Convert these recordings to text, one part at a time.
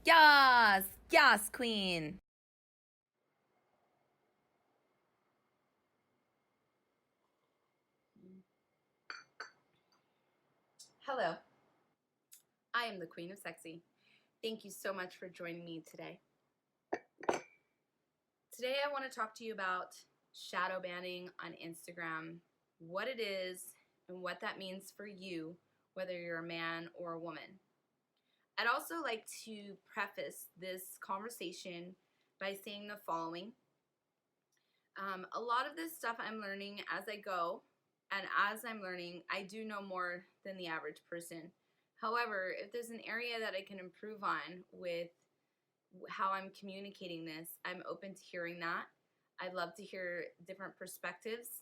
Yes, yes, queen. Hello, I am the Queen of Sexy. Thank you so much for joining me today. Today, I want to talk to you about shadow banning on Instagram, what it is, and what that means for you, whether you're a man or a woman. I'd also like to preface this conversation by saying the following. A lot of this stuff I'm learning as I go, and as I'm learning, I do know more than the average person. However, if there's an area that I can improve on with how I'm communicating this, I'm open to hearing that. I'd love to hear different perspectives.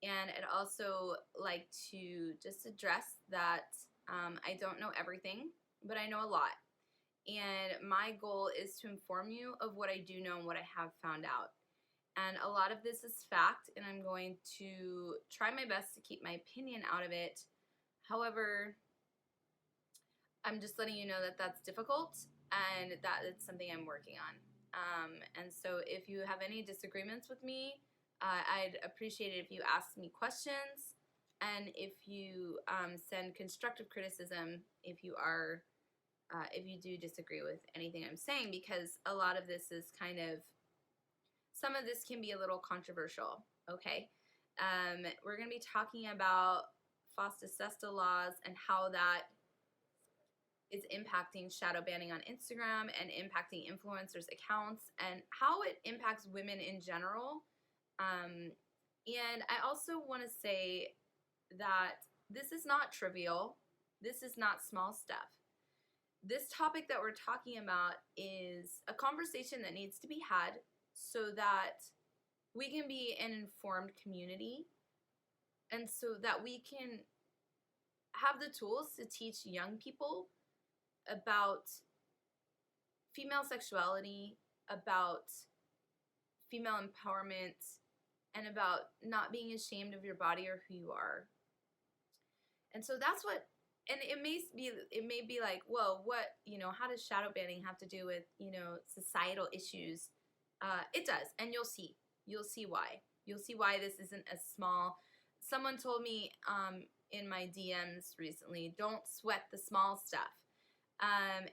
And I'd also like to just address that I don't know everything, but I know a lot. And my goal is to inform you of what I do know and what I have found out. And a lot of this is fact, and I'm going to try my best to keep my opinion out of it. However, I'm just letting you know that that's difficult and that it's something I'm working on. And so if you have any disagreements with me, I'd appreciate it if you ask me questions and if you send constructive criticism if you do disagree with anything I'm saying, because a lot of this is some of this can be a little controversial, okay? We're going to be talking about FOSTA SESTA laws and how that is impacting shadow banning on Instagram and impacting influencers' accounts and how it impacts women in general. And I also want to say that this is not trivial. This is not small stuff. This topic that we're talking about is a conversation that needs to be had so that we can be an informed community and so that we can have the tools to teach young people about female sexuality, about female empowerment, and about not being ashamed of your body or who you are. And so that's what, and it may be like, whoa, what, how does shadow banning have to do with, societal issues? It does, and you'll see why. You'll see why this isn't as small. Someone told me in my DMs recently, don't sweat the small stuff.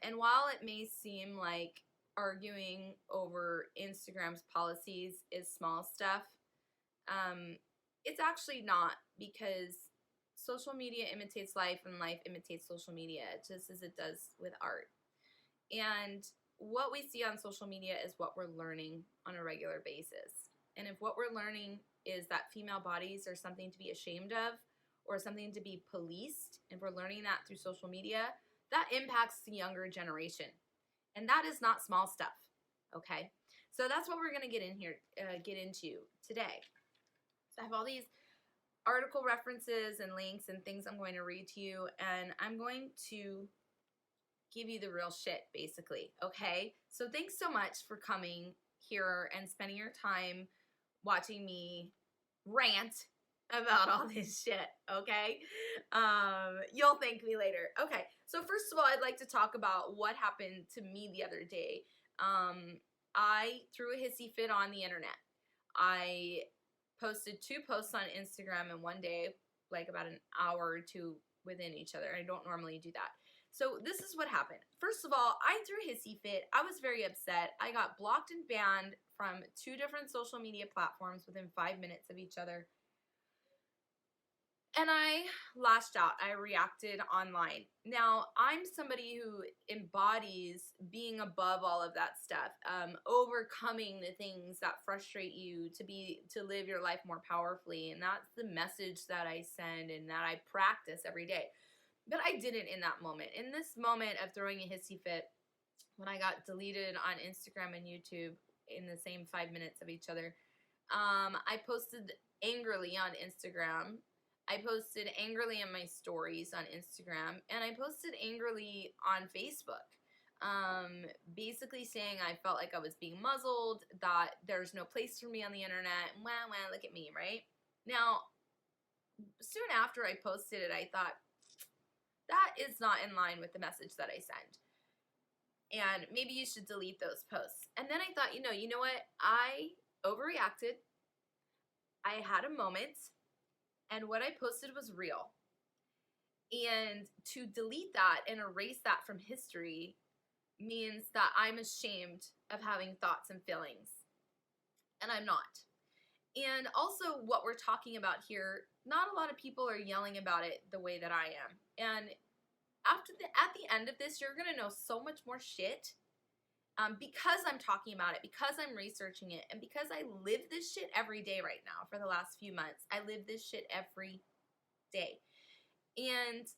And while it may seem like arguing over Instagram's policies is small stuff, it's actually not, because social media imitates life and life imitates social media just as it does with art. And what we see on social media is what we're learning on a regular basis. And if what we're learning is that female bodies are something to be ashamed of or something to be policed, and we're learning that through social media, that impacts the younger generation. And that is not small stuff, okay? So that's what we're going to get into today. So I have all these article references and links and things I'm going to read to you, and I'm going to give you the real shit, basically, okay? So thanks so much for coming here and spending your time watching me rant about all this shit, okay? You'll thank me later. Okay, so first of all, I'd like to talk about what happened to me the other day. I threw a hissy fit on the internet. I posted 2 posts on Instagram in one day, like about an hour or two within each other. I don't normally do that. So this is what happened. First of all, I threw a hissy fit. I was very upset. I got blocked and banned from 2 different social media platforms within 5 minutes of each other. And I lashed out. I reacted online. Now, I'm somebody who embodies being above all of that stuff, overcoming the things that frustrate you to live your life more powerfully. And that's the message that I send and that I practice every day. But I didn't in that moment. In this moment of throwing a hissy fit, when I got deleted on Instagram and YouTube in the same 5 minutes of each other, I posted angrily on Instagram. I posted angrily in my stories on Instagram, and I posted angrily on Facebook, basically saying I felt like I was being muzzled, that there's no place for me on the internet, and wah, look at me, right? Now, soon after I posted it, I thought, that is not in line with the message that I send. and maybe you should delete those posts. And then I thought, you know what? I overreacted. I had a moment, and what I posted was real. And to delete that and erase that from history means that I'm ashamed of having thoughts and feelings. And I'm not. And also, what we're talking about here, not a lot of people are yelling about it the way that I am. And at the end of this, you're going to know so much more shit because I'm talking about it, because I'm researching it, and because I live this shit every day right now for the last few months. I live this shit every day. And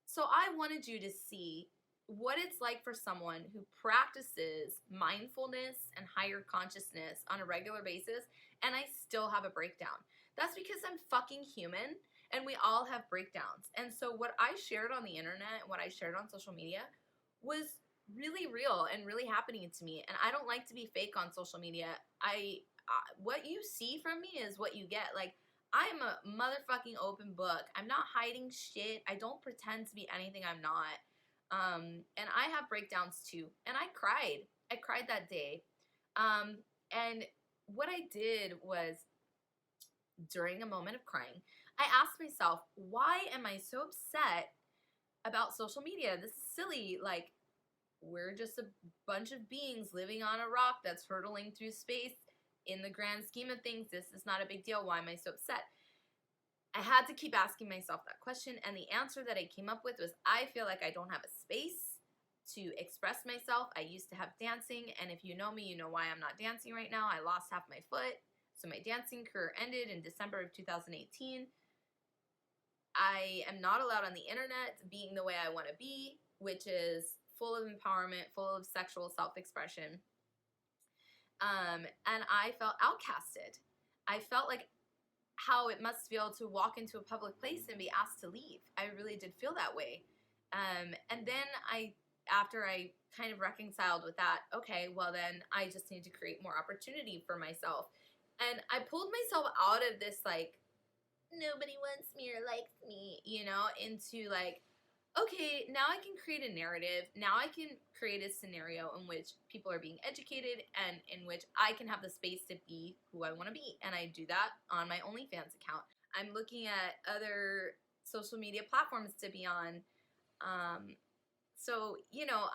so I wanted you to see what it's like for someone who practices mindfulness and higher consciousness on a regular basis, and I still have a breakdown. That's because I'm fucking human, and we all have breakdowns. And so what I shared on the internet, what I shared on social media, was really real and really happening to me. And I don't like to be fake on social media. What you see from me is what you get. Like, I am a motherfucking open book. I'm not hiding shit. I don't pretend to be anything I'm not. And I have breakdowns too. And I cried. I cried that day. And what I did was, during a moment of crying, I asked myself, why am I so upset about social media? This is silly. Like, we're just a bunch of beings living on a rock that's hurtling through space. In the grand scheme of things, this is not a big deal. Why am I so upset? I had to keep asking myself that question, and the answer that I came up with was, I feel like I don't have a space to express myself. I used to have dancing, and if you know me, you know why I'm not dancing right now. I lost half my foot, so my dancing career ended in December of 2018. I am not allowed on the internet being the way I want to be, which is full of empowerment, full of sexual self-expression. And I felt outcasted. I felt like how it must feel to walk into a public place and be asked to leave. I really did feel that way. And then after I kind of reconciled with that, okay, well then I just need to create more opportunity for myself. And I pulled myself out of this, like, nobody wants me or likes me, into like, okay, now I can create a narrative. Now I can create a scenario in which people are being educated and in which I can have the space to be who I want to be. And I do that on my OnlyFans account. I'm looking at other social media platforms to be on. So,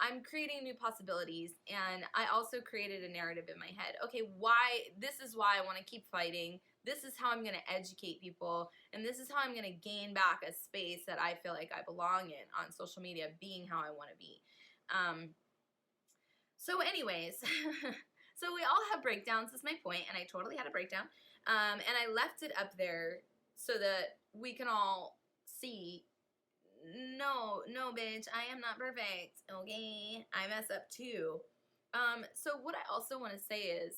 I'm creating new possibilities, and I also created a narrative in my head. Okay, this is why I want to keep fighting. This is how I'm going to educate people, and this is how I'm going to gain back a space that I feel like I belong in on social media, being how I want to be. So anyways, so we all have breakdowns, is my point, and I totally had a breakdown. And I left it up there so that we can all see, no, bitch, I am not perfect, okay? I mess up too. So what I also want to say is,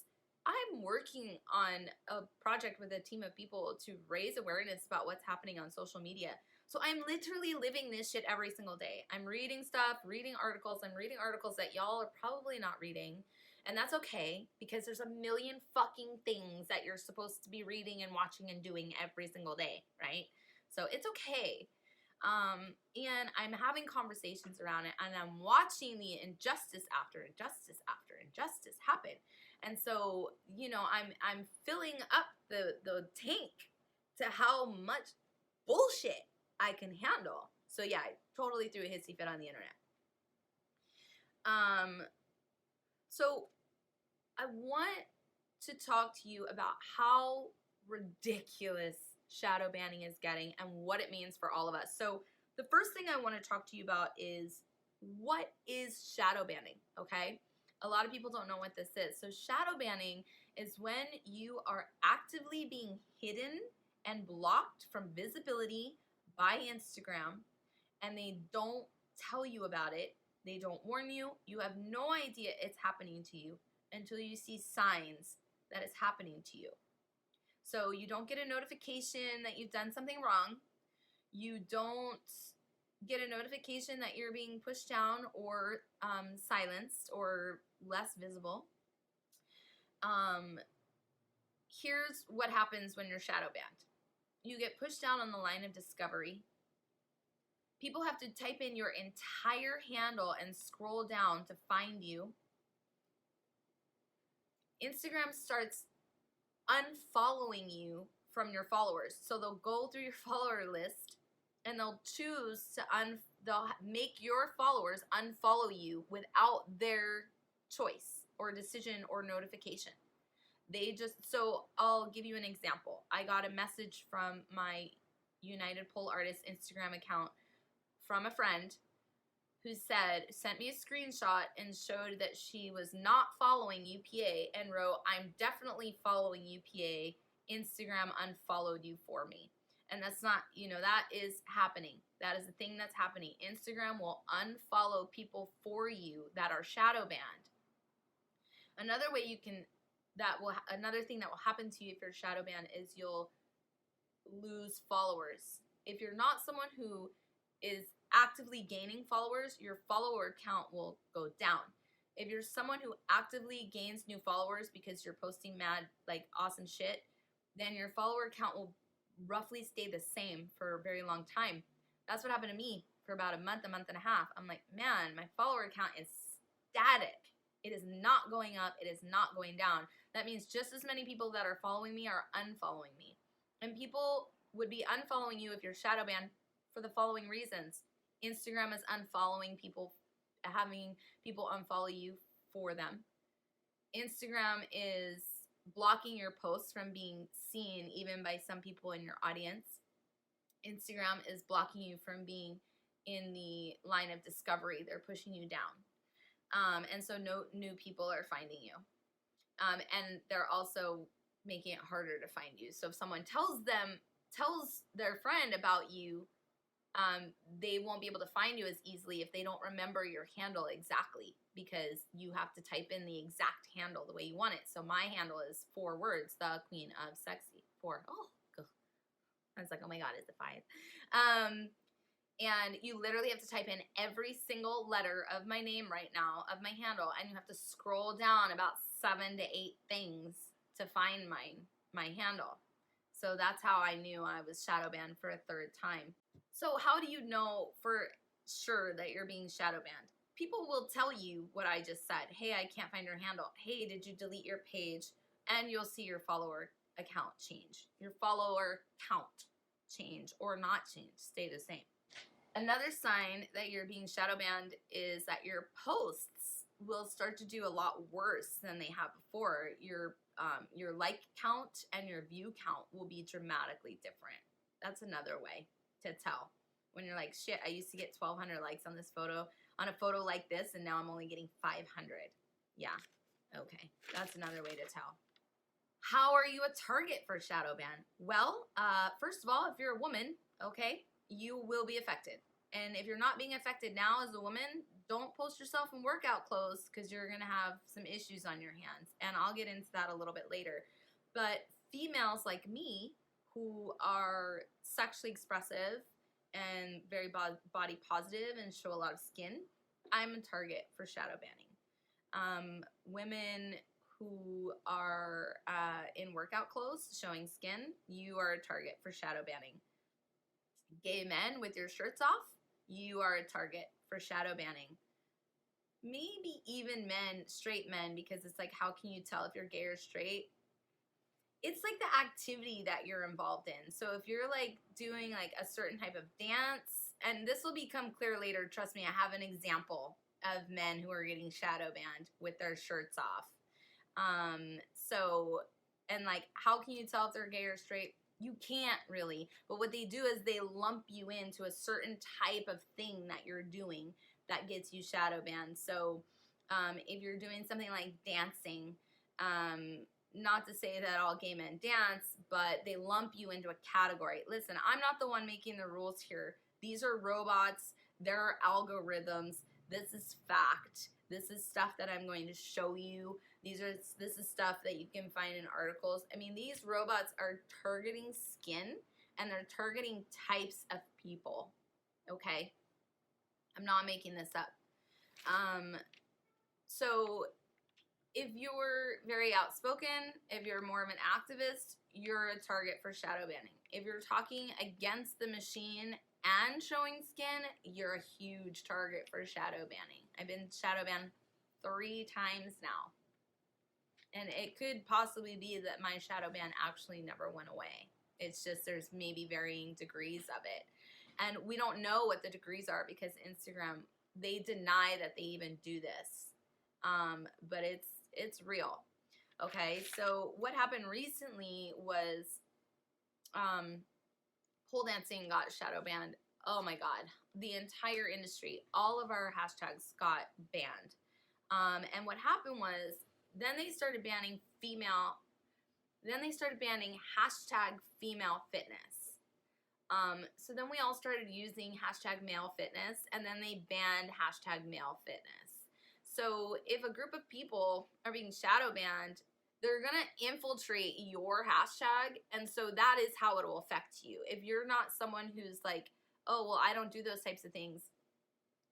I'm working on a project with a team of people to raise awareness about what's happening on social media. So I'm literally living this shit every single day. I'm reading stuff, reading articles. I'm reading articles that y'all are probably not reading. And that's okay, because there's a million fucking things that you're supposed to be reading and watching and doing every single day, right? So it's okay. And I'm having conversations around it, and I'm watching the injustice after injustice after injustice happen. And so, I'm filling up the tank to how much bullshit I can handle. So yeah, I totally threw a hissy fit on the internet. So I want to talk to you about how ridiculous shadow banning is getting and what it means for all of us. So the first thing I want to talk to you about is, what is shadow banning, okay? A lot of people don't know what this is. So shadow banning is when you are actively being hidden and blocked from visibility by Instagram, and they don't tell you about it. They don't warn you. You have no idea it's happening to you until you see signs that it's happening to you. So you don't get a notification that you've done something wrong. You don't get a notification that you're being pushed down or silenced or less visible. Here's what happens when you're shadow banned. You get pushed down on the line of discovery. People have to type in your entire handle and scroll down to find you. Instagram starts unfollowing you from your followers. So they'll go through your follower list and they'll choose to they'll make your followers unfollow you without their choice or decision or notification. So I'll give you an example. I got a message from my United Pole Artist Instagram account from a friend who sent me a screenshot and showed that she was not following UPA and wrote, "I'm definitely following UPA. Instagram unfollowed you for me." And that's not, that is happening. That is the thing that's happening. Instagram will unfollow people for you that are shadow banned. Another thing that will happen to you if you're shadow banned is you'll lose followers. If you're not someone who is actively gaining followers, your follower count will go down. If you're someone who actively gains new followers because you're posting mad, awesome shit, then your follower count will roughly stay the same for a very long time. That's what happened to me for about a month and a half. I'm like, man, my follower count is static. It is not going up. It is not going down. That means just as many people that are following me are unfollowing me. And people would be unfollowing you if you're shadow banned for the following reasons. Instagram is unfollowing people, having people unfollow you for them. Instagram is blocking your posts from being seen even by some people in your audience. Instagram is blocking you from being in the line of discovery. They're pushing you down. And so no new people are finding you. And they're also making it harder to find you. So if someone tells their friend about you, they won't be able to find you as easily if they don't remember your handle exactly, because you have to type in the exact handle the way you want it. So my handle is 4 words, the Queen of Sexy. 4. I was like, oh my God, is it 5? And you literally have to type in every single letter of my name right now, of my handle, and you have to scroll down about 7 to 8 things to find my handle. So that's how I knew I was shadow banned for a 3rd time. So how do you know for sure that you're being shadow banned? People will tell you what I just said. Hey, I can't find your handle. Hey, did you delete your page? And you'll see your follower account change. Your follower count change or not change, stay the same. Another sign that you're being shadow banned is that your posts will start to do a lot worse than they have before. Your like count and your view count will be dramatically different. That's another way to tell. When you're like, shit, I used to get 1,200 likes on this photo, on a photo like this, and now I'm only getting 500. Yeah, okay, that's another way to tell. How are you a target for shadow ban? Well, first of all, if you're a woman, okay, you will be affected. And if you're not being affected now as a woman, don't post yourself in workout clothes because you're going to have some issues on your hands. And I'll get into that a little bit later. But females like me who are sexually expressive and very body positive and show a lot of skin, I'm a target for shadow banning. Women who are in workout clothes showing skin, you are a target for shadow banning. Gay men with your shirts off, you are a target for shadow banning. Maybe even men, straight men, because it's like, how can you tell if you're gay or straight? It's like the activity that you're involved in. So if you're like doing like a certain type of dance, and this will become clear later, trust me, I have an example of men who are getting shadow banned with their shirts off. And like, how can you tell if they're gay or straight? You can't really, but what they do is they lump you into a certain type of thing that you're doing that gets you shadow banned. So if you're doing something like dancing, not to say that all gay men dance, but they lump you into a category. Listen, I'm not the one making the rules here. These are robots. There are algorithms. This is fact. This is stuff that I'm going to show you. This is stuff that you can find in articles. I mean, these robots are targeting skin, and they're targeting types of people, okay? I'm not making this up. So if you're very outspoken, if you're more of an activist, you're a target for shadow banning. If you're talking against the machine and showing skin, you're a huge target for shadow banning. I've been shadow banned 3 times now. And it could possibly be that my shadow ban actually never went away. It's just there's maybe varying degrees of it. And we don't know what the degrees are because Instagram, they deny that they even do this. But it's real. Okay, so what happened recently was pole dancing got shadow banned. Oh my God, the entire industry, all of our hashtags got banned. And what happened was, then they started banning hashtag female fitness. So then we all started using hashtag male fitness, and then they banned hashtag male fitness. So if a group of people are being shadow banned, they're going to infiltrate your hashtag, and so that is how it will affect you. If you're not someone who's like, oh, well, I don't do those types of things,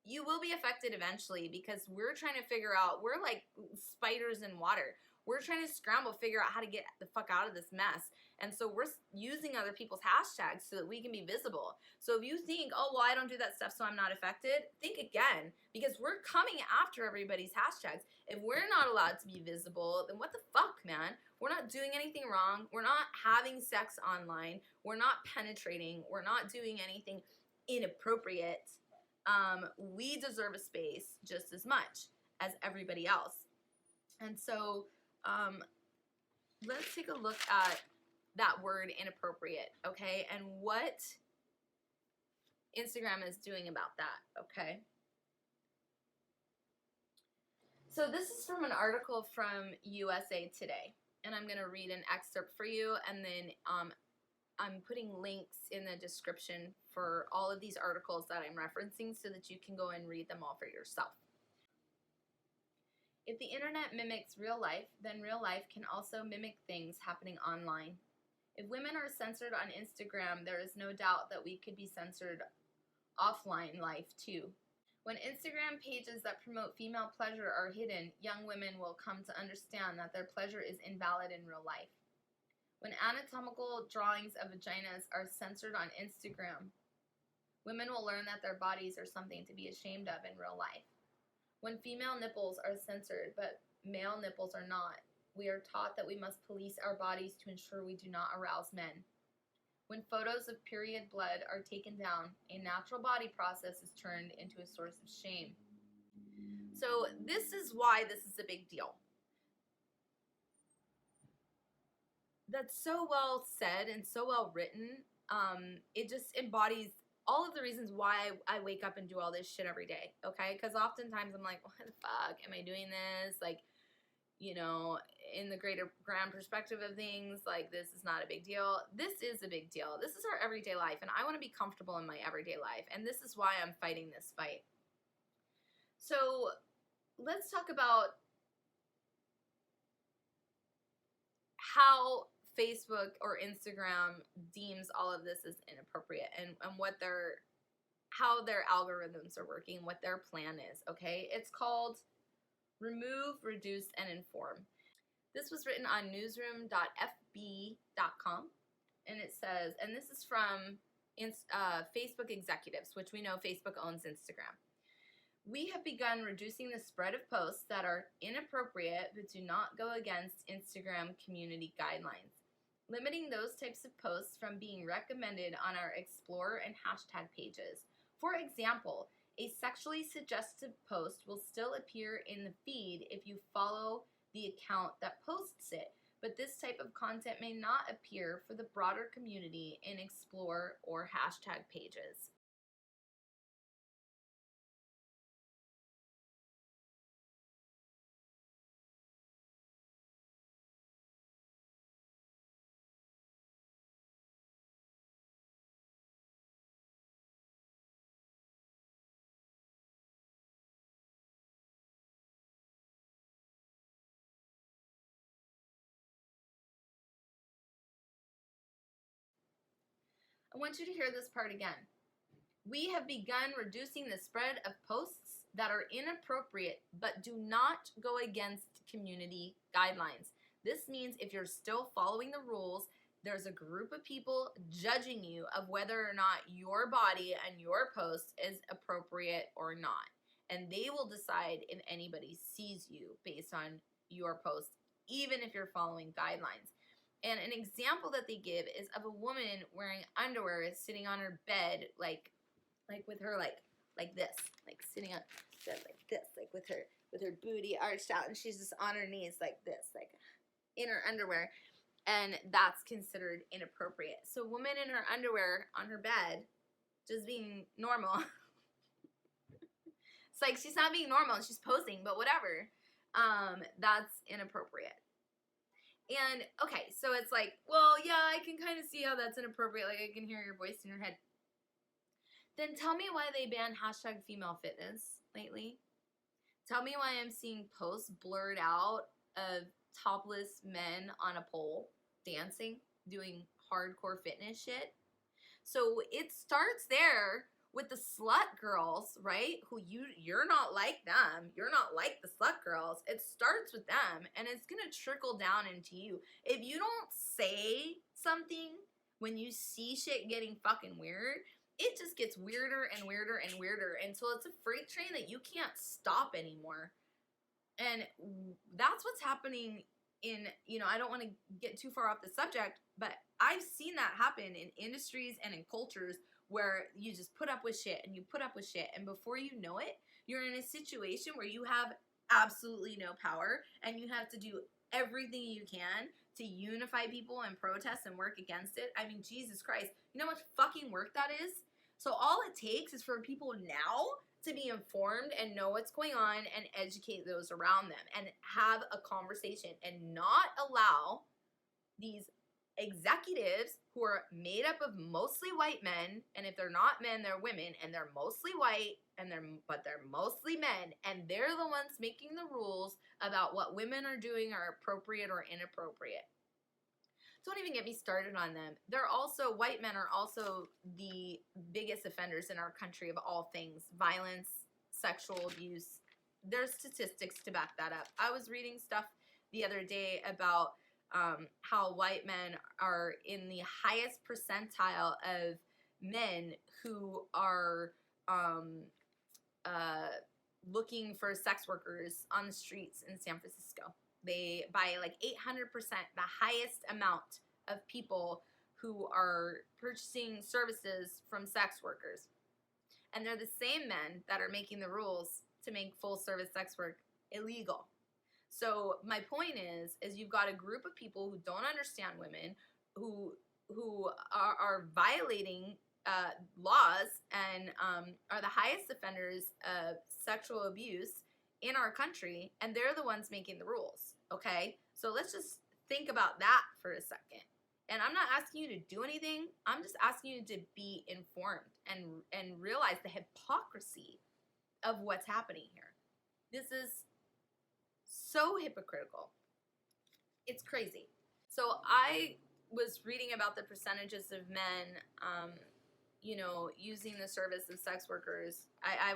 you will be affected eventually, because we're trying to figure out, we're like spiders in water. We're trying to scramble, figure out how to get the fuck out of this mess. And so we're using other people's hashtags so that we can be visible. So if you think, oh, well, I don't do that stuff, so I'm not affected, think again, because we're coming after everybody's hashtags. If we're not allowed to be visible, then what the fuck, man? We're not doing anything wrong. We're not having sex online. We're not penetrating. We're not doing anything inappropriate. We deserve a space just as much as everybody else. And so let's take a look at that word inappropriate, okay, and what Instagram is doing about that, okay? So this is from an article from USA Today, and I'm going to read an excerpt for you, and then I'm putting links in the description for all of these articles that I'm referencing so that you can go and read them all for yourself. If the internet mimics real life, then real life can also mimic things happening online. If women are censored on Instagram, there is no doubt that we could be censored offline life too. When Instagram pages that promote female pleasure are hidden, young women will come to understand that their pleasure is invalid in real life. When anatomical drawings of vaginas are censored on Instagram, women will learn that their bodies are something to be ashamed of in real life. When female nipples are censored, but male nipples are not, we are taught that we must police our bodies to ensure we do not arouse men. When photos of period blood are taken down, a natural body process is turned into a source of shame. So this is why this is a big deal. That's so well said and so well written. It just embodies all of the reasons why I wake up and do all this shit every day, okay? Because oftentimes I'm like, what the fuck? Am I doing this? Like, you know, in the grand perspective of things, like, this is not a big deal. This is a big deal. This is our everyday life, and I want to be comfortable in my everyday life, and this is why I'm fighting this fight. So let's talk about how Facebook or Instagram deems all of this as inappropriate, and how their algorithms are working, what their plan is, okay? It's called Remove, Reduce, and Inform. This was written on newsroom.fb.com, and it says, and this is from Facebook executives, which we know Facebook owns Instagram. We have begun reducing the spread of posts that are inappropriate but do not go against Instagram community guidelines, limiting those types of posts from being recommended on our Explore and hashtag pages. For example, a sexually suggestive post will still appear in the feed if you follow the account that posts it, but this type of content may not appear for the broader community in Explore or hashtag pages. I want you to hear this part again. We have begun reducing the spread of posts that are inappropriate but do not go against community guidelines. This means if you're still following the rules, there's a group of people judging you of whether or not your body and your post is appropriate or not. And they will decide if anybody sees you based on your post, even if you're following guidelines. And an example that they give is of a woman wearing underwear sitting on her bed, like with her like this, like sitting on bed like this, like with her booty arched out, and she's just on her knees like this, like in her underwear, and that's considered inappropriate. So a woman in her underwear on her bed, just being normal. It's like she's not being normal, she's posing, but whatever. That's inappropriate. And okay, so it's like, well, yeah, I can kind of see how that's inappropriate. Like I can hear your voice in your head. Then tell me why they banned #FemaleFitness lately. Tell me why I'm seeing posts blurred out of topless men on a pole dancing, doing hardcore fitness shit. So it starts there with the slut girls, right? Who you're not like them. You're not like the slut girls. It starts with them, and it's going to trickle down into you. If you don't say something when you see shit getting fucking weird, it just gets weirder and weirder and weirder until it's a freight train that you can't stop anymore. And that's what's happening in, I don't want to get too far off the subject, but I've seen that happen in industries and in cultures where you just put up with shit and you put up with shit, and before you know it, you're in a situation where you have absolutely no power and you have to do everything you can to unify people and protest and work against it. I mean, Jesus Christ, you know how much fucking work that is? So all it takes is for people now to be informed and know what's going on and educate those around them and have a conversation and not allow these executives who are made up of mostly white men, and if they're not men, they're women, and they're mostly white, but they're mostly men, and they're the ones making the rules about what women are doing are appropriate or inappropriate. Don't even get me started on them. White men are also the biggest offenders in our country of all things: violence, sexual abuse. There's statistics to back that up. I was reading stuff the other day about how white men are in the highest percentile of men who are looking for sex workers on the streets in San Francisco. They, by like 800%, the highest amount of people who are purchasing services from sex workers. And they're the same men that are making the rules to make full service sex work illegal. So my point is you've got a group of people who don't understand women, who are violating laws and are the highest offenders of sexual abuse in our country, and they're the ones making the rules, okay? So let's just think about that for a second. And I'm not asking you to do anything. I'm just asking you to be informed and realize the hypocrisy of what's happening here. This is so hypocritical. It's crazy. So I was reading about the percentages of men, using the service of sex workers. I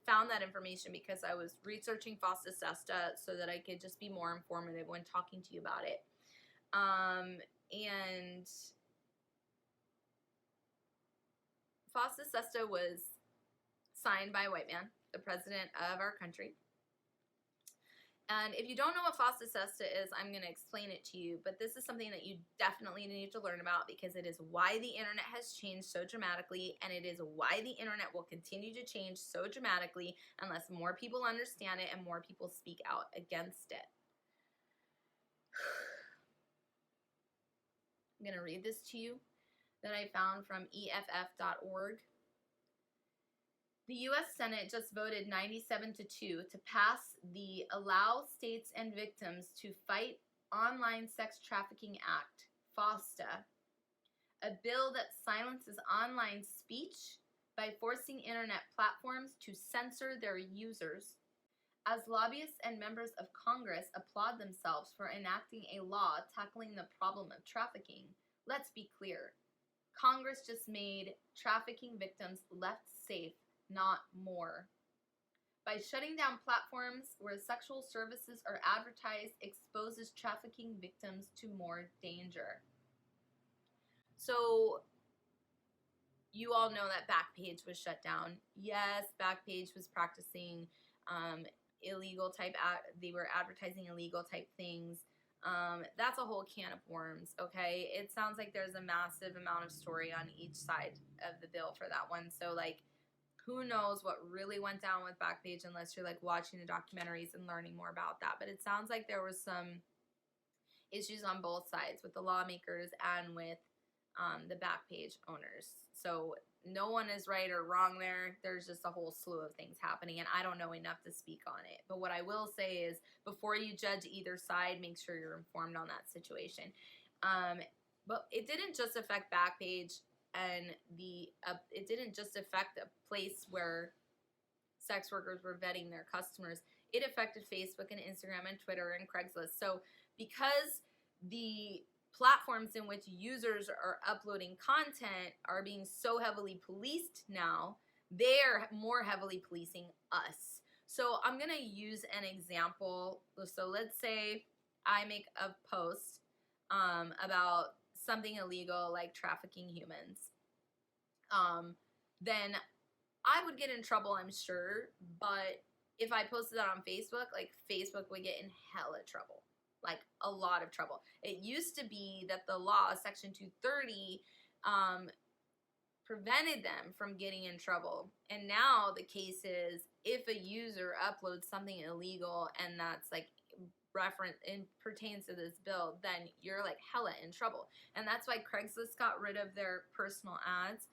found that information because I was researching FOSTA SESTA so that I could just be more informative when talking to you about it. And FOSTA SESTA was signed by a white man, the president of our country. And if you don't know what FOSTA SESTA is, I'm going to explain it to you. But this is something that you definitely need to learn about, because it is why the internet has changed so dramatically, and it is why the internet will continue to change so dramatically unless more people understand it and more people speak out against it. I'm going to read this to you that I found from EFF.org. The U.S. Senate just voted 97-2 to pass the Allow States and Victims to Fight Online Sex Trafficking Act, FOSTA, a bill that silences online speech by forcing internet platforms to censor their users. As lobbyists and members of Congress applaud themselves for enacting a law tackling the problem of trafficking, let's be clear. Congress just made trafficking victims less safe, not more. By shutting down platforms where sexual services are advertised exposes trafficking victims to more danger. So you all know that Backpage was shut down. Yes, Backpage was practicing illegal type, they were advertising illegal type things. That's a whole can of worms, okay? It sounds like there's a massive amount of story on each side of the bill for that one. So, like, who knows what really went down with Backpage unless you're, like, watching the documentaries and learning more about that. But it sounds like there was some issues on both sides with the lawmakers and with the Backpage owners. So no one is right or wrong there. There's just a whole slew of things happening, and I don't know enough to speak on it. But what I will say is, before you judge either side, make sure you're informed on that situation. But it didn't just affect Backpage, and it didn't just affect a place where sex workers were vetting their customers. It affected Facebook and Instagram and Twitter and Craigslist. So because the platforms in which users are uploading content are being so heavily policed now, they're more heavily policing us. So I'm going to use an example. So let's say I make a post about something illegal like trafficking humans. Then I would get in trouble, I'm sure, but if I posted that on Facebook, like, Facebook would get in hella trouble. Like, a lot of trouble. It used to be that the law, Section 230, prevented them from getting in trouble. And now the case is, if a user uploads something illegal and that's, like, reference and pertains to this bill, then you're, like, hella in trouble. And that's why Craigslist got rid of their personal ads.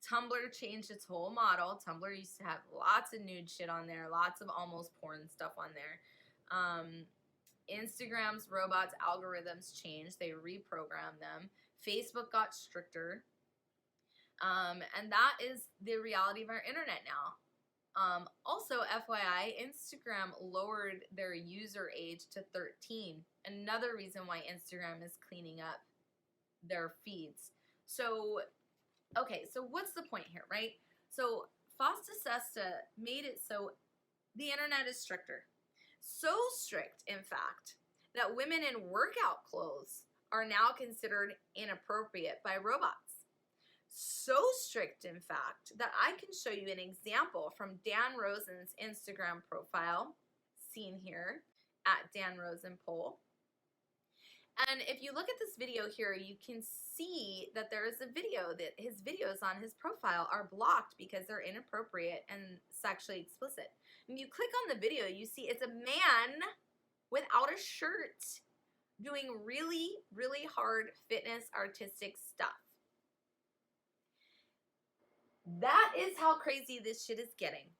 Tumblr changed its whole model. Tumblr used to have lots of nude shit on there, lots of almost porn stuff on there. Instagram's robots algorithms changed. They reprogrammed them. Facebook got stricter. And that is the reality of our internet now. Also, FYI, Instagram lowered their user age to 13. Another reason why Instagram is cleaning up their feeds. So, okay, so what's the point here, right? So FOSTA SESTA made it so the internet is stricter. So strict, in fact, that women in workout clothes are now considered inappropriate by robots. So strict, in fact, that I can show you an example from Dan Rosen's Instagram profile, seen here at Dan Rosen Poll. And if you look at this video here, you can see that there is a video that his videos on his profile are blocked because they're inappropriate and sexually explicit. When you click on the video, you see it's a man without a shirt doing really, really hard fitness artistic stuff. That is how crazy this shit is getting.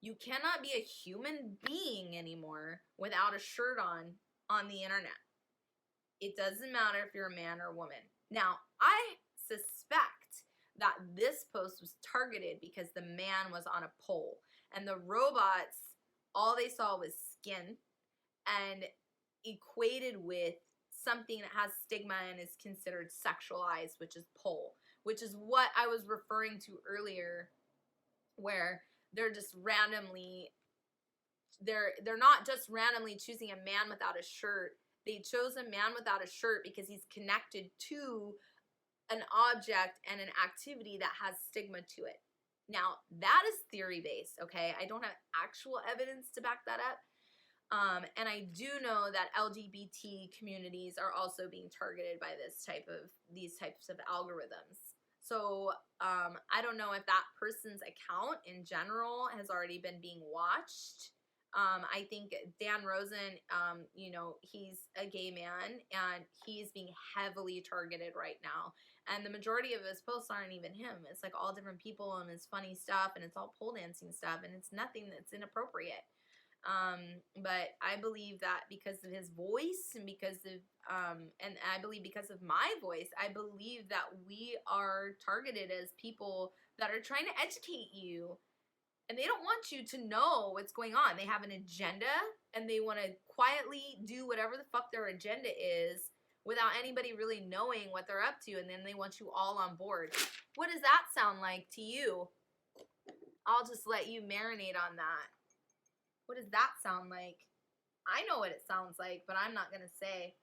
You cannot be a human being anymore without a shirt on the internet. It doesn't matter if you're a man or a woman. Now, I suspect that this post was targeted because the man was on a pole and the robots, all they saw was skin and equated with something that has stigma and is considered sexualized, which is pole, which is what I was referring to earlier, where they're just randomly, they're not just randomly choosing a man without a shirt. They chose a man without a shirt because he's connected to an object and an activity that has stigma to it. Now, that is theory-based, okay? I don't have actual evidence to back that up. And I do know that LGBT communities are also being targeted by these types of algorithms. So I don't know if that person's account in general has already been being watched. I think Dan Rosen, he's a gay man and he's being heavily targeted right now. And the majority of his posts aren't even him. It's like all different people and his funny stuff and it's all pole dancing stuff and it's nothing that's inappropriate. But I believe that because of his voice and because of, and I believe because of my voice, I believe that we are targeted as people that are trying to educate you. And they don't want you to know what's going on. They have an agenda, and they want to quietly do whatever the fuck their agenda is without anybody really knowing what they're up to, and then they want you all on board. What does that sound like to you? I'll just let you marinate on that. What does that sound like? I know what it sounds like, but I'm not going to say.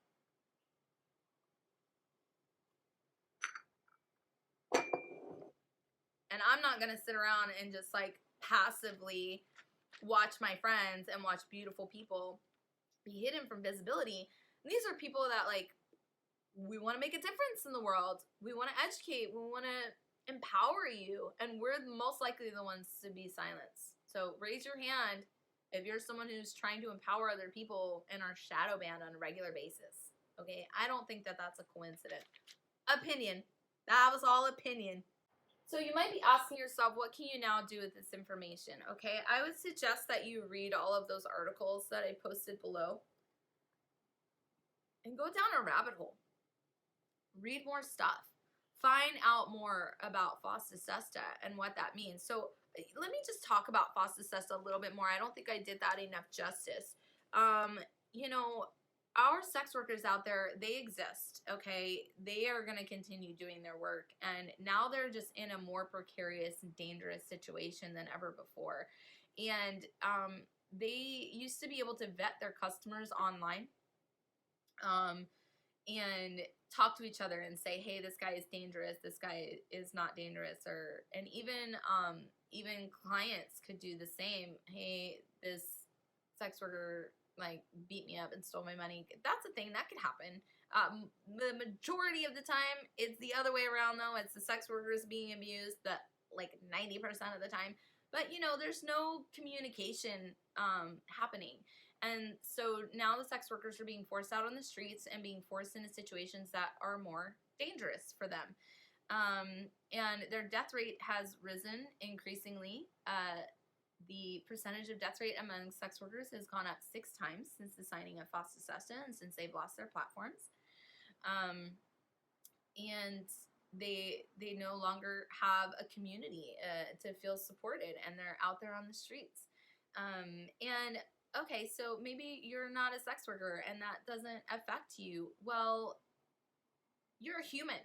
And I'm not going to sit around and just like passively watch my friends and watch beautiful people be hidden from visibility. And these are people that like, we want to make a difference in the world. We want to educate. We want to empower you. And we're most likely the ones to be silenced. So raise your hand if you're someone who's trying to empower other people and are shadow banned on a regular basis. Okay? I don't think that that's a coincidence. Opinion. That was all opinion. So you might be asking yourself, what can you now do with this information? Okay? I would suggest that you read all of those articles that I posted below and go down a rabbit hole. Read more stuff. Find out more about FOSTA SESTA and what that means. So let me just talk about FOSTA SESTA a little bit more. I don't think I did that enough justice. You know, our sex workers out there, they exist, okay? They are going to continue doing their work. And now they're just in a more precarious and dangerous situation than ever before. And they used to be able to vet their customers online. And talk to each other and say, hey, this guy is dangerous, this guy is not dangerous, and even clients could do the same. Hey, this sex worker like beat me up and stole my money. That's a thing that could happen. The majority of the time, it's the other way around though. It's the sex workers being abused, that like 90% of the time. But you know, there's no communication happening. And so now the sex workers are being forced out on the streets and being forced into situations that are more dangerous for them. And their death rate has risen increasingly. The percentage of death rate among sex workers has gone up 6 times since the signing of FOSTA SESTA and since they've lost their platforms. And they no longer have a community to feel supported, and they're out there on the streets. And okay, so maybe you're not a sex worker and that doesn't affect you. Well, you're a human.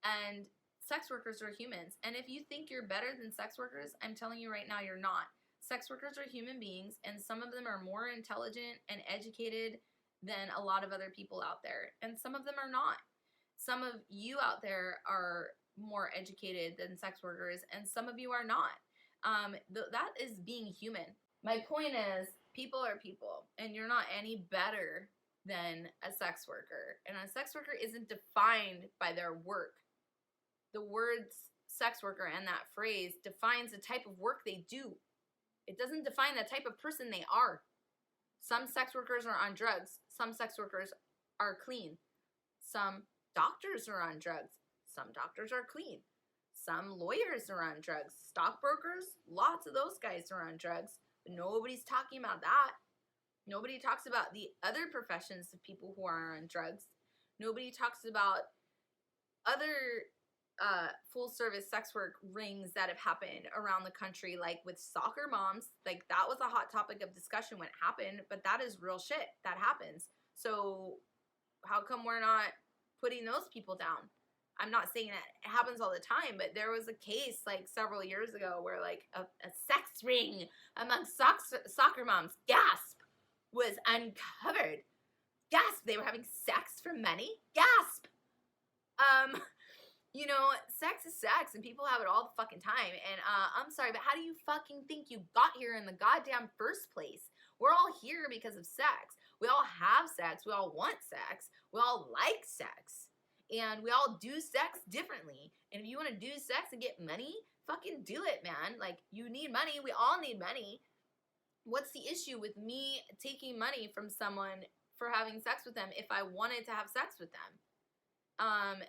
And sex workers are humans. And if you think you're better than sex workers, I'm telling you right now, you're not. Sex workers are human beings, and some of them are more intelligent and educated than a lot of other people out there. And some of them are not. Some of you out there are more educated than sex workers, and some of you are not. That is being human. My point is, people are people, and you're not any better than a sex worker. And a sex worker isn't defined by their work. The words sex worker and that phrase defines the type of work they do. It doesn't define the type of person they are. Some sex workers are on drugs. Some sex workers are clean. Some doctors are on drugs. Some doctors are clean. Some lawyers are on drugs. Stockbrokers, lots of those guys are on drugs. But nobody's talking about that. Nobody talks about the other professions of people who are on drugs. Nobody talks about other full-service sex work rings that have happened around the country, like with soccer moms. Like, that was a hot topic of discussion when it happened, but that is real shit. That happens. So how come we're not putting those people down? I'm not saying that it happens all the time, but there was a case like several years ago where like a sex ring among soccer moms, gasp, was uncovered. Gasp, they were having sex for money? Gasp! You know, sex is sex, and people have it all the fucking time. And I'm sorry, but how do you fucking think you got here in the goddamn first place? We're all here because of sex. We all have sex. We all want sex. We all like sex. And we all do sex differently. And if you want to do sex and get money, fucking do it, man. Like, you need money. We all need money. What's the issue with me taking money from someone for having sex with them if I wanted to have sex with them?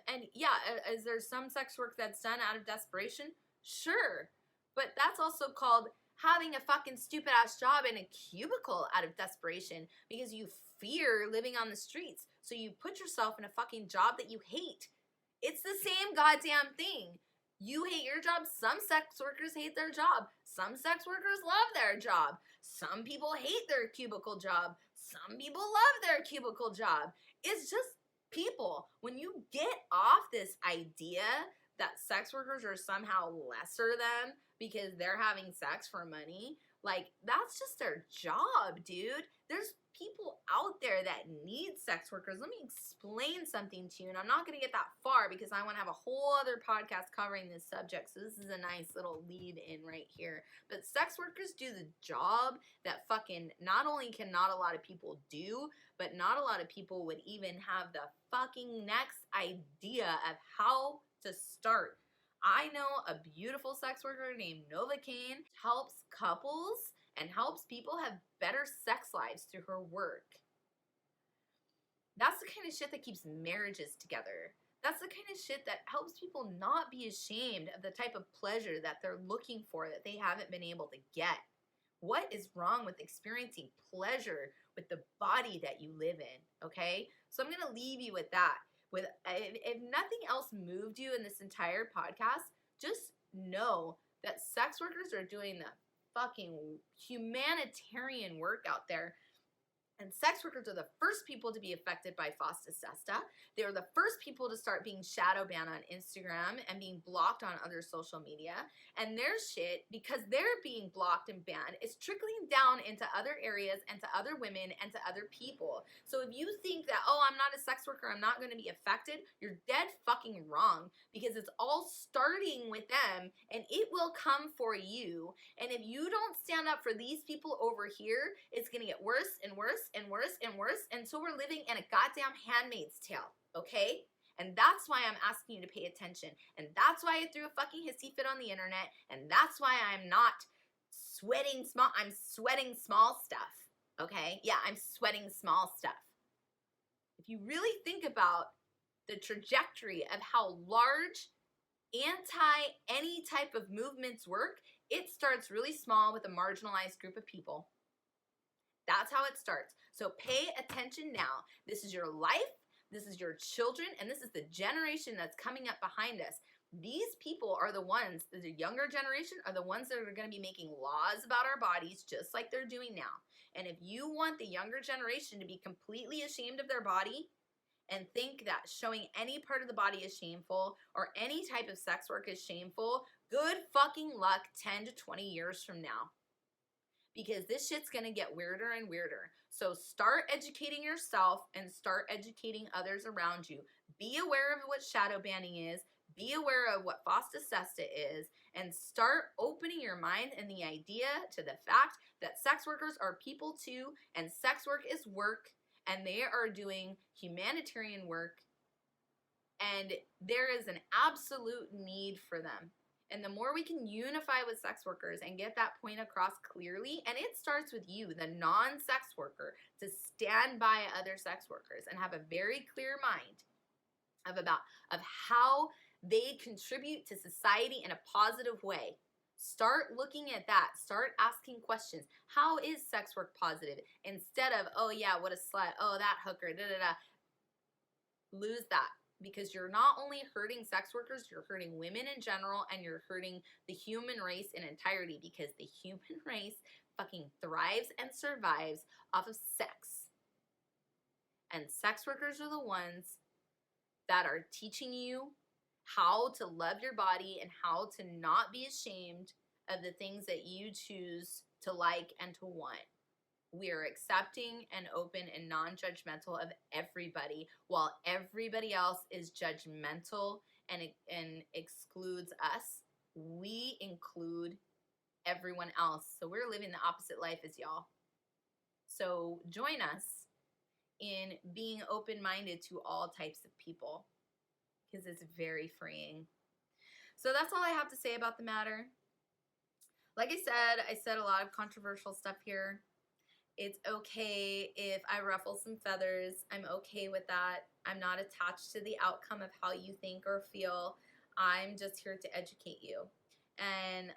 And yeah, is there some sex work that's done out of desperation? Sure. But that's also called having a fucking stupid ass job in a cubicle out of desperation because you fear living on the streets. So you put yourself in a fucking job that you hate. It's the same goddamn thing. You hate your job. Some sex workers hate their job. Some sex workers love their job. Some people hate their cubicle job. Some people love their cubicle job. It's just people. When you get off this idea that sex workers are somehow lesser than because they're having sex for money, like, that's just their job, dude. There's people out there that need sex workers, let me explain something to you. And I'm not going to get that far because I want to have a whole other podcast covering this subject. So this is a nice little lead in right here. But sex workers do the job that fucking not only can not a lot of people do, but not a lot of people would even have the fucking next idea of how to start. I know a beautiful sex worker named Novocaine helps couples and helps people have better sex lives through her work. That's the kind of shit that keeps marriages together. That's the kind of shit that helps people not be ashamed of the type of pleasure that they're looking for that they haven't been able to get. What is wrong with experiencing pleasure with the body that you live in, okay? So I'm going to leave you with that. If nothing else moved you in this entire podcast, just know that sex workers are doing the fucking humanitarian work out there. And sex workers are the first people to be affected by FOSTA SESTA. They are the first people to start being shadow banned on Instagram and being blocked on other social media. And their shit, because they're being blocked and banned, is trickling down into other areas and to other women and to other people. So if you think that, oh, I'm not a sex worker, I'm not going to be affected, you're dead fucking wrong, because it's all starting with them and it will come for you. And if you don't stand up for these people over here, it's going to get worse and worse and worse and worse until we're living in a goddamn Handmaid's Tale, okay? And that's why I'm asking you to pay attention. And that's why I threw a fucking hissy fit on the internet. And that's why I'm not sweating small. I'm sweating small stuff, okay? Yeah, I'm sweating small stuff. If you really think about the trajectory of how large any type of movements work, it starts really small with a marginalized group of people. That's how it starts. So pay attention now. This is your life, this is your children, and this is the generation that's coming up behind us. These people are the ones, the younger generation, are the ones that are going to be making laws about our bodies just like they're doing now. And if you want the younger generation to be completely ashamed of their body and think that showing any part of the body is shameful or any type of sex work is shameful, good fucking luck 10 to 20 years from now. Because this shit's gonna get weirder and weirder. So start educating yourself and start educating others around you. Be aware of what shadow banning is. Be aware of what FOSTA SESTA is. And start opening your mind and the idea to the fact that sex workers are people too. And sex work is work. And they are doing humanitarian work. And there is an absolute need for them. And the more we can unify with sex workers and get that point across clearly, and it starts with you, the non-sex worker, to stand by other sex workers and have a very clear mind of how they contribute to society in a positive way. Start looking at that. Start asking questions. How is sex work positive? Instead of, oh yeah, what a slut. Oh, that hooker, da-da-da. Lose that. Because you're not only hurting sex workers, you're hurting women in general, and you're hurting the human race in entirety, because the human race fucking thrives and survives off of sex. And sex workers are the ones that are teaching you how to love your body and how to not be ashamed of the things that you choose to like and to want. We are accepting and open and non-judgmental of everybody, while everybody else is judgmental and excludes us. We include everyone else. So we're living the opposite life as y'all. So join us in being open-minded to all types of people, because it's very freeing. So that's all I have to say about the matter. Like I said a lot of controversial stuff here. It's okay if I ruffle some feathers. I'm okay with that. I'm not attached to the outcome of how you think or feel. I'm just here to educate you. And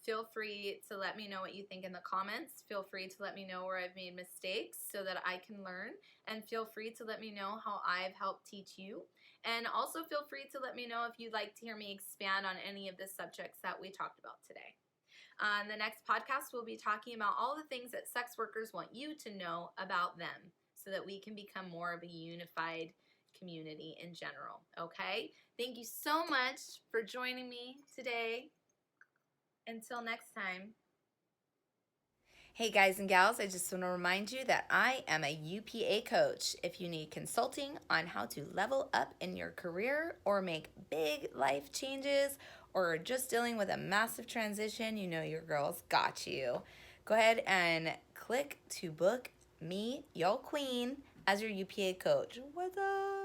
feel free to let me know what you think in the comments. Feel free to let me know where I've made mistakes so that I can learn. And feel free to let me know how I've helped teach you. And also feel free to let me know if you'd like to hear me expand on any of the subjects that we talked about today. On the next podcast, we'll be talking about all the things that sex workers want you to know about them so that we can become more of a unified community in general, okay? Thank you so much for joining me today. Until next time. Hey guys and gals, I just want to remind you that I am a UPA coach. If you need consulting on how to level up in your career or make big life changes or are just dealing with a massive transition, you know your girl's got you. Go ahead and click to book me, your queen, as your UPA coach. What's up?